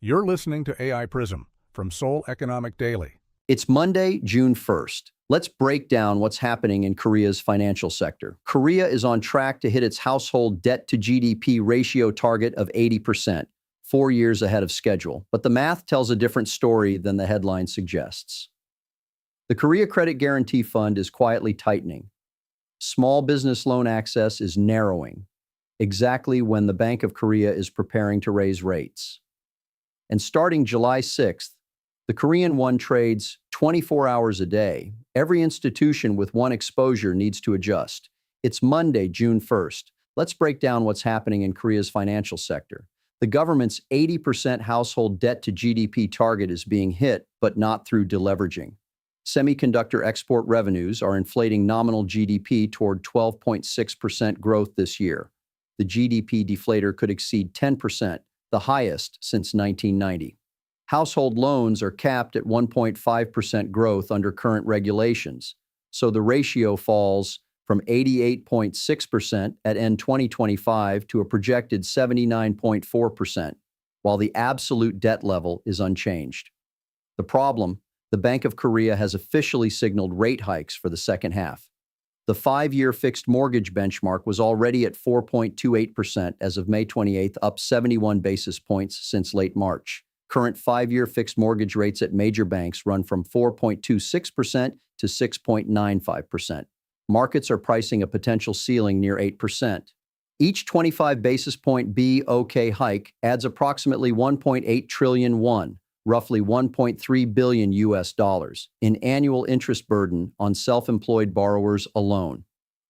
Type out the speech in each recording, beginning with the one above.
You're listening to AI PRISM from Seoul Economic Daily. It's Monday, June 1st. Let's break down what's happening in Korea's financial sector. Korea is on track to hit its household debt-to-GDP ratio target of 80%, 4 years ahead of schedule. But the math tells a different story than the headline suggests. The Korea Credit Guarantee Fund is quietly tightening. Small business loan access is narrowing, exactly when the Bank of Korea is preparing to raise rates. And starting July 6th, the Korean won trades 24 hours a day. Every institution with one exposure needs to adjust. It's Monday, June 1st. Let's break down what's happening in Korea's financial sector. The government's 80% household debt to GDP target is being hit, but not through deleveraging. Semiconductor export revenues are inflating nominal GDP toward 12.6% growth this year. The GDP deflator could exceed 10%, the highest since 1990. Household loans are capped at 1.5% growth under current regulations, so the ratio falls from 88.6% at end 2025 to a projected 79.4%, while the absolute debt level is unchanged. The problem: the Bank of Korea has officially signaled rate hikes for the second half. The 5-year fixed mortgage benchmark was already at 4.28% as of May 28th, up 71 basis points since late March. Current 5-year fixed mortgage rates at major banks run from 4.26% to 6.95%. Markets are pricing a potential ceiling near 8%. Each 25 basis point BOK hike adds approximately 1.8 trillion won, roughly $1.3 billion in annual interest burden on self-employed borrowers alone.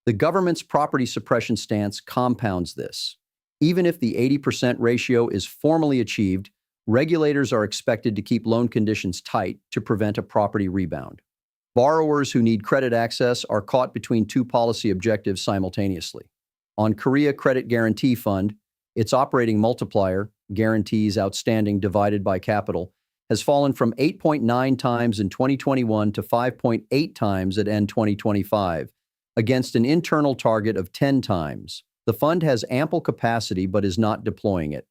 The government's property suppression stance compounds this. Even if the 80% ratio is formally achieved, regulators are expected to keep loan conditions tight to prevent a property rebound. Borrowers who need credit access are caught between two policy objectives simultaneously. On Korea Credit Guarantee Fund, its operating multiplier, guarantees outstanding divided by capital, has fallen from 8.9 times in 2021 to 5.8 times at end 2025, against an internal target of 10 times. The fund has ample capacity but is not deploying it.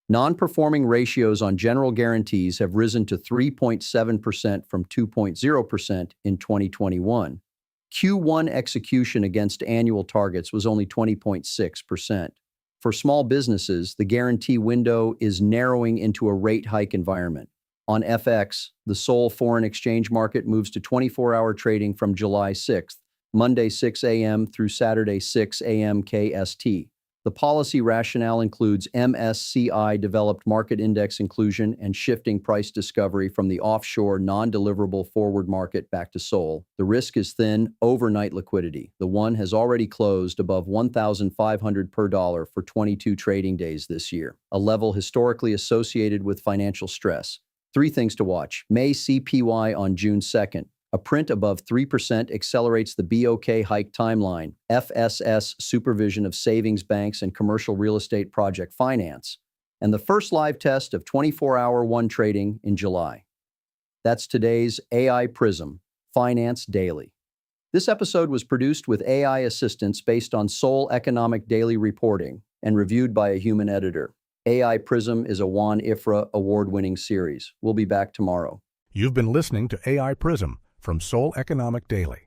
Non-performing ratios on general guarantees have risen to 3.7% from 2.0% in 2021. Q1 execution against annual targets was only 20.6%. For small businesses, the guarantee window is narrowing into a rate hike environment. On FX, the Seoul foreign exchange market moves to 24-hour trading from July 6th, Monday 6 a.m. through Saturday 6 a.m. KST. The policy rationale includes MSCI developed market index inclusion and shifting price discovery from the offshore non-deliverable forward market back to Seoul. The risk is thin overnight liquidity. The won has already closed above 1,500 per dollar for 22 trading days this year, a level historically associated with financial stress. 3 things to watch. May CPI on June 2nd. A print above 3% accelerates the BOK hike timeline. FSS supervision of savings banks and commercial real estate project finance. And the first live test of 24-hour won trading in July. That's today's AI PRISM, Finance Daily. This episode was produced with AI assistance based on Seoul Economic Daily reporting and reviewed by a human editor. AI PRISM is a WAN-IFRA award-winning series. We'll be back tomorrow. You've been listening to AI PRISM from Seoul Economic Daily.